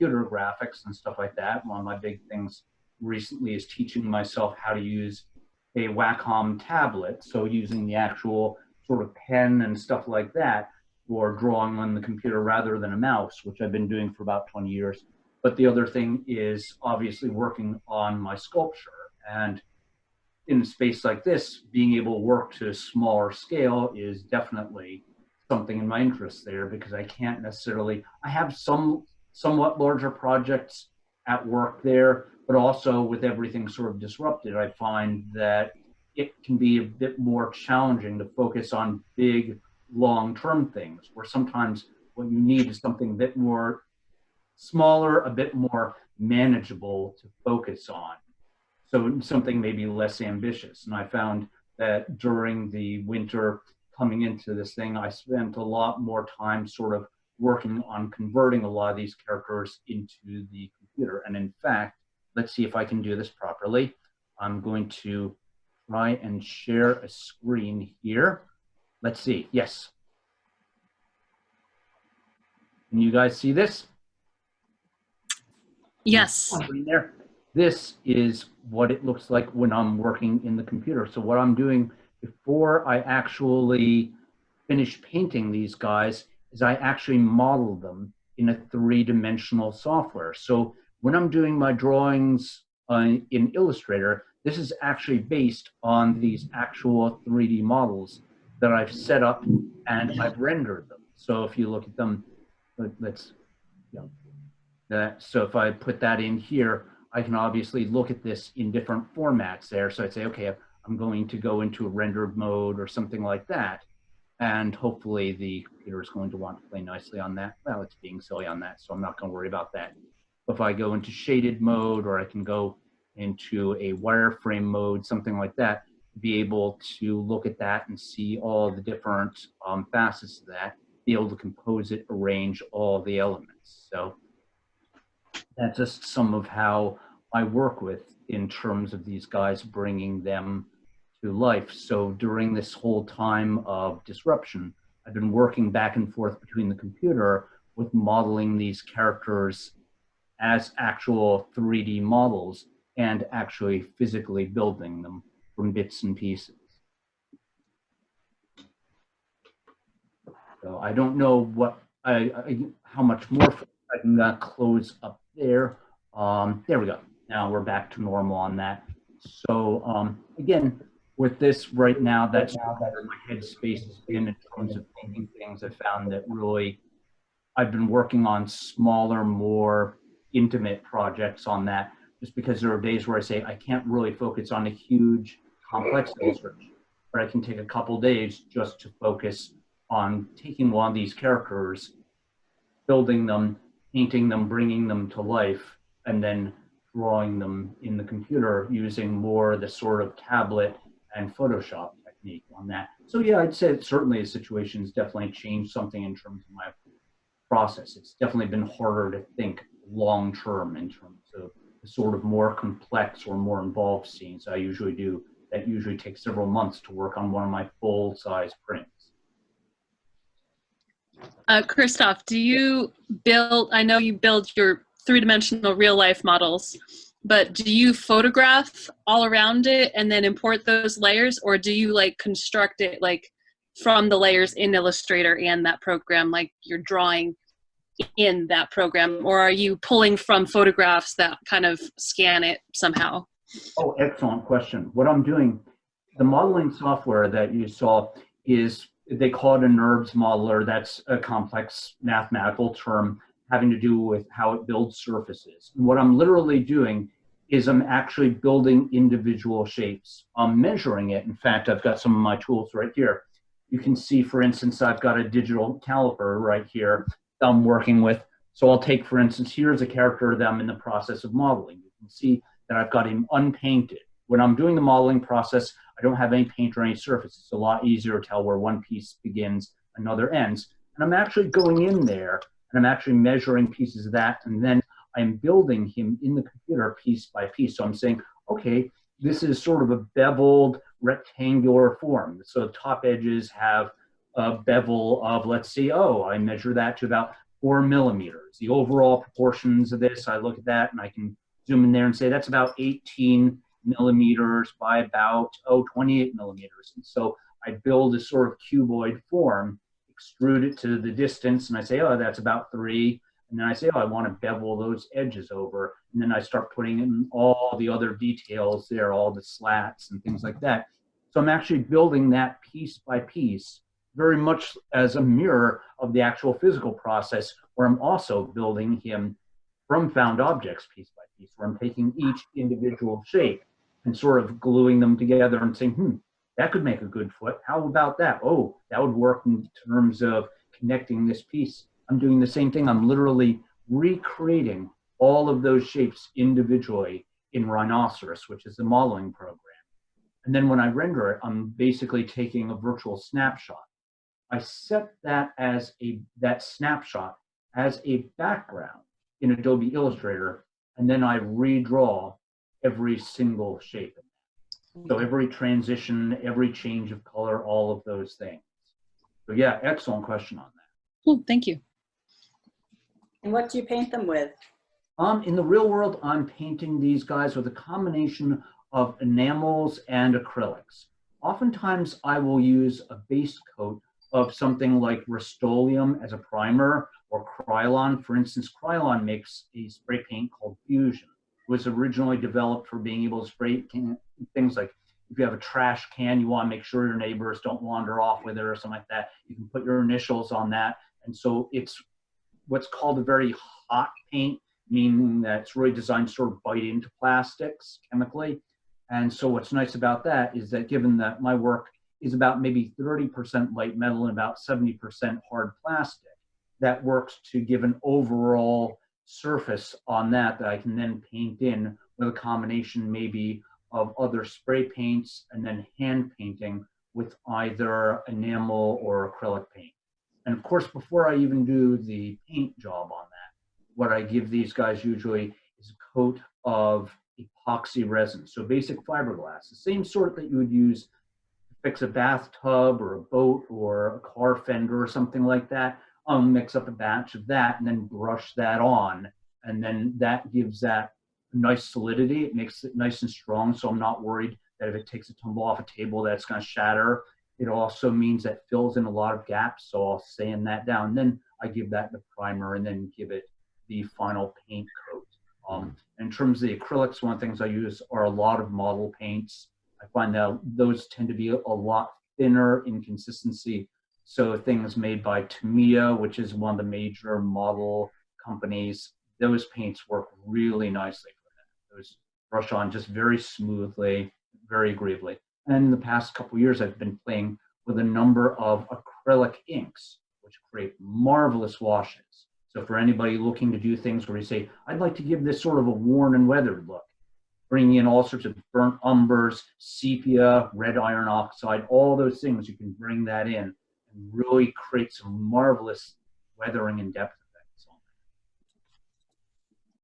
computer graphics and stuff like that. One of my big things recently is teaching myself how to use a Wacom tablet. So using the actual sort of pen and stuff like that for drawing on the computer rather than a mouse, which I've been doing for about 20 years. But the other thing is obviously working on my sculpture. And in a space like this, being able to work to a smaller scale is definitely something in my interest there, because I can't necessarily, I have some somewhat larger projects at work there, but also with everything sort of disrupted, I find that it can be a bit more challenging to focus on big, long-term things, where sometimes what you need is something a bit more smaller, a bit more manageable to focus on. So something maybe less ambitious. And I found that during the winter coming into this thing, I spent a lot more time sort of working on converting a lot of these characters into the computer. And in fact, let's see if I can do this properly. I'm going to try and share a screen here. Let's see, yes. Can you guys see this? Yes. There. This is what it looks like when I'm working in the computer. So what I'm doing before I actually finish painting these guys is I actually model them in a three-dimensional software. So when I'm doing my drawings in Illustrator, this is actually based on these actual 3D models that I've set up and I've rendered them. So if you look at them, let's, so if I put that in here, I can obviously look at this in different formats there. So I'd say, okay, I'm going to go into a rendered mode or something like that. And hopefully the computer is going to want to play nicely on that. Well, it's being silly on that, so I'm not going to worry about that. If I go into shaded mode, or I can go into a wireframe mode, something like that, be able to look at that and see all the different facets of that, be able to compose it, arrange all the elements. So that's just some of how I work with in terms of these guys, bringing them to life. So during this whole time of disruption, I've been working back and forth between the computer with modeling these characters as actual 3D models and actually physically building them from bits and pieces. So I don't know what how much more I can close up there. There we go. Now we're back to normal on that. So again, with this right now, that's where my headspace has been in terms of thinking things. I found that really I've been working on smaller, more intimate projects on that, just because there are days where I say I can't really focus on a huge, complex illustration, but I can take a couple days just to focus on taking one of these characters, building them, painting them, bringing them to life, and then drawing them in the computer using more the sort of tablet and Photoshop technique on that. So yeah, I'd say that certainly the situation has definitely changed something in terms of my process. It's definitely been harder to think long-term in terms of the sort of more complex or more involved scenes I usually do. That usually takes several months to work on one of my full-size prints. Krzysztof, do you build, I know you build your three-dimensional real-life models, but do you photograph all around it and then import those layers, or do you like construct it like from the layers in Illustrator and that program, like you're drawing in that program, or are you pulling from photographs that kind of scan it somehow? Oh, excellent question. What I'm doing, the modeling software that you saw is, they call it a NURBS modeler. That's a complex mathematical term having to do with how it builds surfaces. And what I'm literally doing is I'm actually building individual shapes. I'm measuring it. In fact, I've got some of my tools right here. You can see, for instance, I've got a digital caliper right here that I'm working with. So I'll take, for instance, here's a character that I'm in the process of modeling. You can see that I've got him unpainted. When I'm doing the modeling process, I don't have any paint or any surface. It's a lot easier to tell where one piece begins, another ends. And I'm actually going in there and I'm actually measuring pieces of that, and then I'm building him in the computer piece by piece. So I'm saying, okay, this is sort of a beveled rectangular form. So the top edges have a bevel of, let's see, oh, I measure that to about 4 millimeters. The overall proportions of this, I look at that and I can zoom in there and say that's about 18 millimeters by about 28 millimeters. And so I build a sort of cuboid form, extrude it to the distance, and I say, oh, that's about 3. And then I say, oh, I want to bevel those edges over. And then I start putting in all the other details there, all the slats and things like that. So I'm actually building that piece by piece, very much as a mirror of the actual physical process, where I'm also building him from found objects piece by piece, where I'm taking each individual shape and sort of gluing them together and saying, that could make a good foot. How about that? Oh, that would work in terms of connecting this piece. I'm doing the same thing. I'm literally recreating all of those shapes individually in Rhinoceros, which is the modeling program. And then when I render it, I'm basically taking a virtual snapshot. I set that as that snapshot as a background in Adobe Illustrator, and then I redraw every single shape. So every transition, every change of color, all of those things. So yeah, excellent question on that. Oh, thank you. And what do you paint them with? In the real world, I'm painting these guys with a combination of enamels and acrylics. Oftentimes, I will use a base coat of something like Rust-Oleum as a primer, or Krylon. For instance, Krylon makes a spray paint called Fusion. It was originally developed for being able to spray things like, if you have a trash can, you want to make sure your neighbors don't wander off with it or something like that. You can put your initials on that. And so it's what's called a very hot paint, meaning that it's really designed to sort of bite into plastics chemically. And so what's nice about that is that, given that my work is about maybe 30% light metal and about 70% hard plastic, that works to give an overall surface on that I can then paint in with a combination maybe of other spray paints and then hand painting with either enamel or acrylic paint. And of course, before I even do the paint job on that, what I give these guys usually is a coat of epoxy resin. So basic fiberglass, the same sort that you would use to fix a bathtub or a boat or a car fender or something like that. I'll mix up a batch of that and then brush that on. And then that gives that nice solidity. It makes it nice and strong, so I'm not worried that if it takes a tumble off a table that's going to shatter. It also means that fills in a lot of gaps, so I'll sand that down. Then I give that the primer and then give it the final paint coat. In terms of the acrylics, one of the things I use are a lot of model paints. I find that those tend to be a lot thinner in consistency. So things made by Tamiya, which is one of the major model companies, those paints work really nicely for that. Those brush on just very smoothly, very agreeably. And in the past couple of years, I've been playing with a number of acrylic inks, which create marvelous washes. So for anybody looking to do things where you say, I'd like to give this sort of a worn and weathered look, bringing in all sorts of burnt umbers, sepia, red iron oxide, all those things, you can bring that in and really create some marvelous weathering and depth